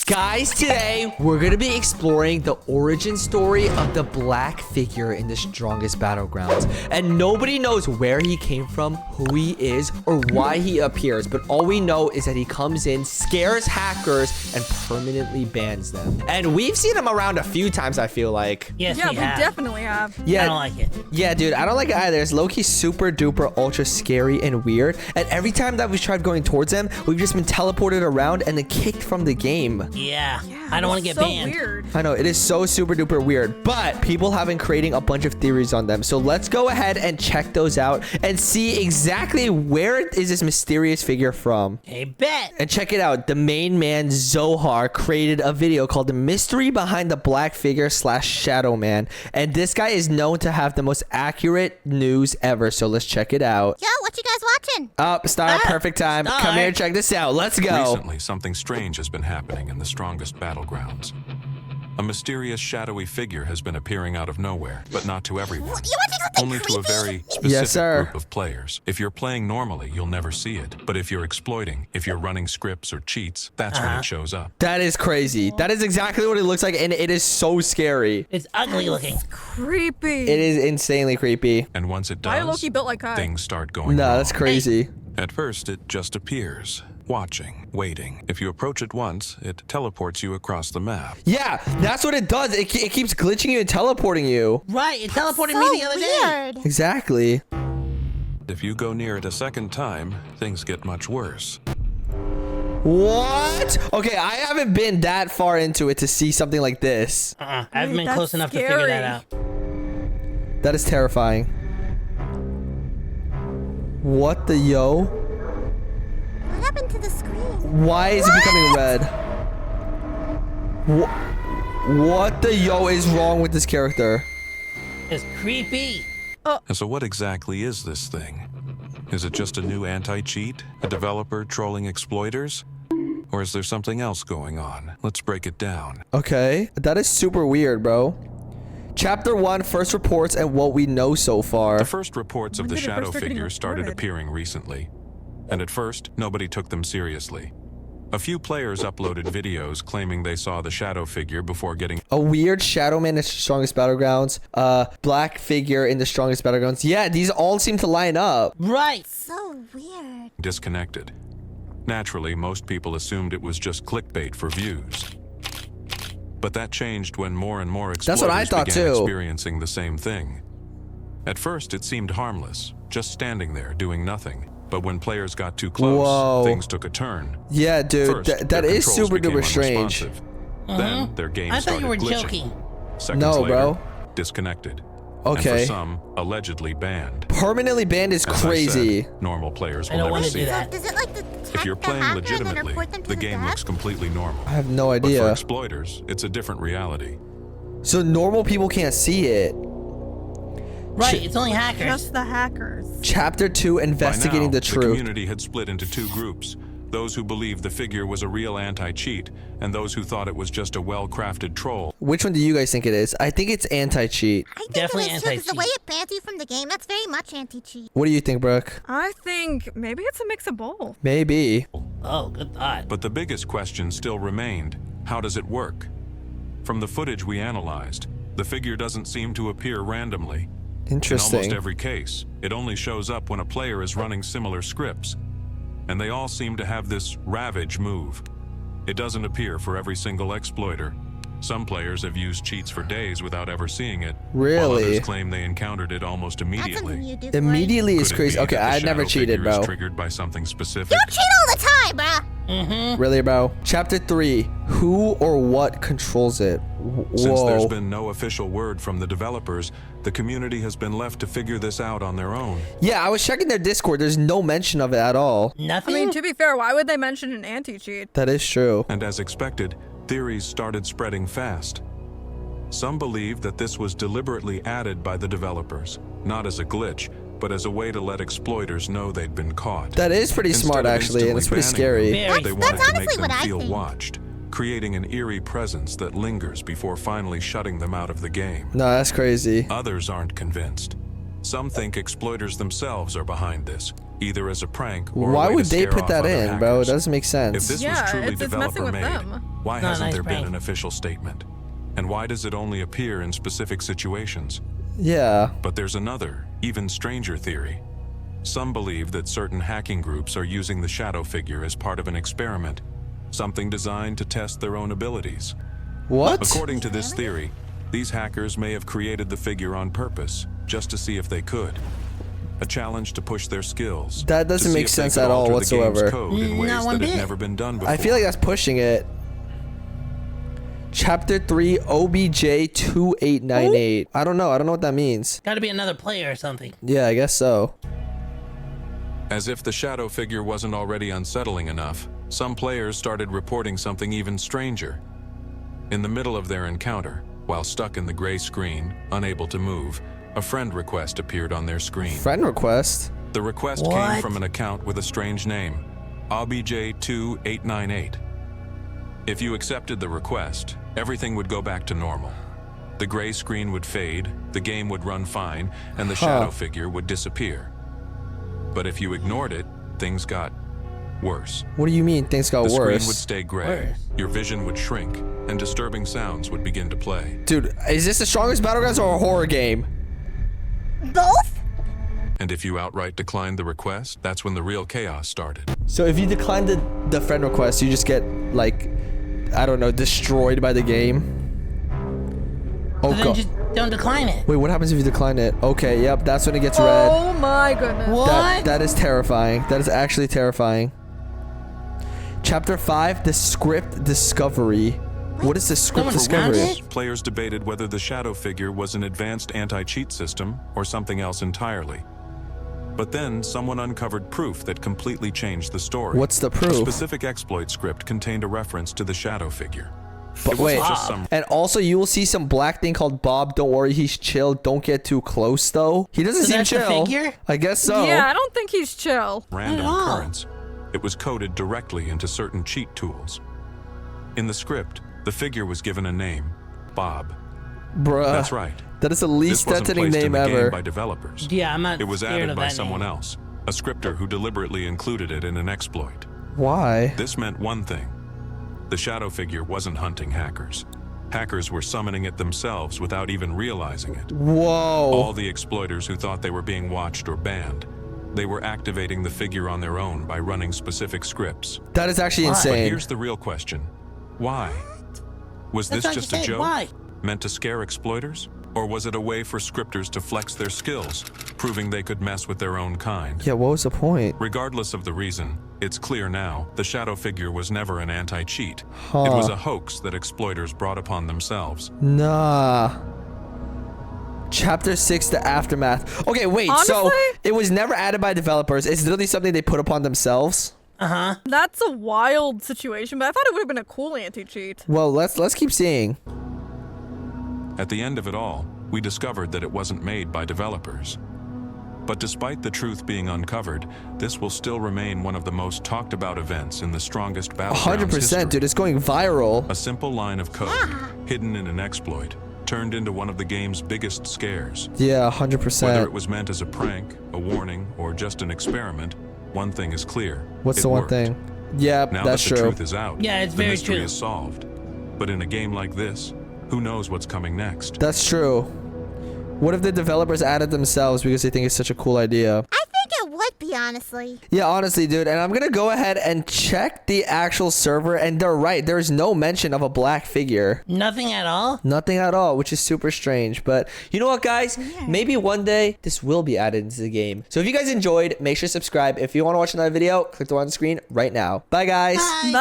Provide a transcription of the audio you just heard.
Guys, today we're gonna be exploring the origin story of the black figure in the strongest battlegrounds. And nobody knows where he came from, who he is, or why he appears. But all we know is that he comes in, scares hackers, and permanently bans them. And we've seen him around a few times, I feel like. Yes, Yeah, we we have. definitely have. Yeah. I don't like it. Yeah, dude, I don't like it either. It's low-key super duper ultra scary and weird. And every time that we've tried going towards him, we've just been teleported around and then kicked from the game. Yeah. Yeah, I don't want to that's get so banned. Weird. I know, it is so super duper weird, but people have been creating a bunch of theories on them. So let's go ahead and check those out and see exactly where is this mysterious figure from. Hey, bet. And check it out. The main man, Zohar, created a video called The Mystery Behind the Black Figure / Shadow Man. And this guy is known to have the most accurate news ever. So let's check it out. Yo, what you guys watching? Star, perfect time. Star. Come here, check this out. Let's go. Recently, something strange has been happening in the strongest battlegrounds. A mysterious shadowy figure has been appearing out of nowhere, but not to everyone. You watching something Only to a creepy? very specific Yes, sir. group of players. If you're playing normally, you'll never see it. But if you're exploiting, if you're running scripts or cheats, that's when it shows up. That is crazy. That is exactly what it looks like, and it is so scary. It's ugly looking. Creepy. It is insanely creepy. And once it Why does, Loki built like Kai? things start going No, wrong. that's crazy. At first, it just appears, watching, waiting. If you approach it once, it teleports you across the map. Yeah, that's what it does. It keeps glitching you and teleporting you. Right, it teleported So me the other day. weird. Exactly. If you go near it a second time, things get much worse. What? Okay, I haven't been that far into it to see something like this. I haven't been That's close enough to figure scary. that out. That is terrifying. What the yo? What happened to the screen? Why is it becoming red? What the yo is wrong with this character? It's creepy. And so what exactly is this thing? Is it just a new anti-cheat? A developer trolling exploiters? Or is there something else going on? Let's break it down. Okay, that is super weird, bro. Chapter 1, first reports and what we know so far. The first reports of When the did it shadow first start getting figure started reported? appearing recently. And at first, nobody took them seriously. A few players uploaded videos claiming they saw the shadow figure before getting A weird shadow man in the strongest battlegrounds. Black figure in the strongest battlegrounds. Yeah, these all seem to line up. Right. So weird. disconnected. Naturally, most people assumed it was just clickbait for views. But that changed when more and more That's what I exploiters thought began too. experiencing the same thing. At first, it seemed harmless, just standing there doing nothing. But when players got too close, Whoa. things took a turn. Yeah, dude, First, that their is controls super became duper strange. unresponsive. Then their game I thought started you were glitching. joking. Seconds No, later, bro. disconnected. Okay. And for some, allegedly banned. Permanently banned is As I crazy. said, normal players I will don't never wanna see do it. that. Does it like detect If you're the playing hacker and then legitimately, report them to the game dev? looks completely normal. I have no But for idea. exploiters, it's a different reality. So normal people can't see it. Right, it's only hackers. Just the hackers. Chapter 2, investigating By now, the truth. community had split into two groups. Those who believed the figure was a real anti-cheat, and those who thought it was just a well-crafted troll. Which one do you guys think it is? I think it's anti-cheat. I think Definitely it is too, 'cause the anti-cheat. way it bans you from the game, that's very much anti-cheat. What do you think, Brooke? I think maybe it's a mix of both. Maybe. Oh, good thought. But the biggest question still remained, how does it work? From the footage we analyzed, the figure doesn't seem to appear randomly. In Interesting. almost every case, it only shows up when a player is running similar scripts. And they all seem to have this ravage move. It doesn't appear for every single exploiter. Some players have used cheats for days without ever seeing it. While Really? others claim they encountered it almost That's something immediately. you do. Kory. Immediately is Could it crazy. be Okay, that the I never shadow cheated, figure is bro. triggered by something specific? You cheat all the time, bruh. Really, bro? Chapter 3, who or what controls it? Since there's Whoa. been no official word from the developers, the community has been left to figure this out on their own. Yeah, I was checking their Discord. There's no mention of it at all. I Nothing? mean, to be fair, why would they mention an anti-cheat? That is true. And as expected, theories started spreading fast. Some believe that this was deliberately added by the developers, not as a glitch, but as a way to let exploiters know they'd been caught. That is pretty Instead smart, of actually, and it's pretty instantly banning scary. them, Very. they That's wanted to make honestly them what I feel think. watched, creating an eerie presence that lingers before finally shutting them out of the game. No, that's crazy. Others aren't convinced. Some think exploiters themselves are behind this, either as a prank or Why a way would to they scare put off that other in, bro? It hackers. doesn't make If sense. this Yeah, was truly it's messing with developer-made, them. why Not a hasn't nice there been prank. an official statement? And why does it only appear in specific situations? Yeah. But there's another, even stranger theory. Some believe that certain hacking groups are using the shadow figure as part of an experiment, something designed to test their own abilities. What? According to this theory, these hackers may have created the figure on purpose, just to see if they could. A challenge to push their skills. That to doesn't see make if they sense could at all alter the game's whatsoever. code in ways Not one that had bit. never been done before. I feel like that's pushing it. Chapter 3, OBJ 2898. I don't know. I don't know what that means. Gotta be another player or something. Yeah, I guess so. As if the shadow figure wasn't already unsettling enough, some players started reporting something even stranger. In the middle of their encounter, while stuck in the gray screen, unable to move, a friend request appeared on their screen. Friend request? The request came What? from an account with a strange name, OBJ2898. If you accepted the request, everything would go back to normal. The gray screen would fade, the game would run fine, and the shadow figure would disappear. But if you ignored it, things got worse. What do you mean things got The screen would worse? stay gray, Worse. your vision would shrink, and disturbing sounds would begin to play. Dude, is this the strongest Battlegrounds or a horror game? Both? And if you outright declined the request, that's when the real chaos started. So if you decline the friend request, you just get, like, I don't know, destroyed by the game? Oh, So then God. just don't decline it. Wait, what happens if you decline it? Okay, yep, that's when it gets red. Oh my goodness. What? That is terrifying. That is actually terrifying. Chapter 5, the script discovery. What is the script Someone found discovery? it? Players debated whether the shadow figure was an advanced anti-cheat system or something else entirely. But then someone uncovered proof that completely changed the story. What's the A proof? specific exploit script contained a reference to the shadow figure. But It wasn't wait, just some and also you will see some black thing called Bob. Don't worry, he's chill. Don't get too close though. He doesn't So seem that's the chill. figure? I guess so. Yeah, I don't think he's chill. random Not at all. occurrence. It was coded directly into certain cheat tools. In the script, the figure was given a name, Bob. Bruh. That's right. That is the This least wasn't threatening placed in name the game ever. by developers. Yeah, I'm not It was scared added of by that someone name. else, a scripter who deliberately included it in an exploit. Why? This meant one thing. The shadow figure wasn't hunting hackers. Hackers were summoning it themselves without even realizing it. Whoa. All the exploiters who thought they were being watched or banned, they were activating the figure on their own by running specific scripts. That is actually Why? But insane. here's the real question. Why? Was That's this what you just a said, joke? why? Meant to scare exploiters? Or was it a way for scripters to flex their skills, proving they could mess with their own kind? Yeah, what was the point? Regardless of the reason, it's clear now the shadow figure was never an anti-cheat. Huh. It was a hoax that exploiters brought upon themselves. Nah. Chapter 6, the aftermath. Okay, wait, so Honestly? it was never added by developers. It's literally something they put upon themselves. That's a wild situation, but I thought it would have been a cool anti-cheat. Well, let's keep seeing. At the end of it all, we discovered that it wasn't made by developers. But despite the truth being uncovered, this will still remain one of the most talked about events in the strongest Battlegrounds 100%, history. dude. It's going viral. A simple line of code, hidden in an exploit, turned into one of the game's biggest scares. Yeah, Whether 100%. it was meant as a prank, a warning, or just an experiment, one thing is clear. What's It the one worked. thing? Yeah, Now that's that the true. truth is out, Yeah, it's the very mystery true. is solved. But in a game like this, who knows what's coming next? That's true. What if the developers added themselves because they think it's such a cool idea? I think it would be, honestly. Yeah, honestly, dude. And I'm gonna go ahead and check the actual server, and they're right. There's no mention of a black figure. Nothing at all? Nothing at all, which is super strange. But you know what, guys? Maybe one day this will be added into the game. So if you guys enjoyed, make sure to subscribe. If you want to watch another video, click the one on the screen right now. Bye, guys. Bye.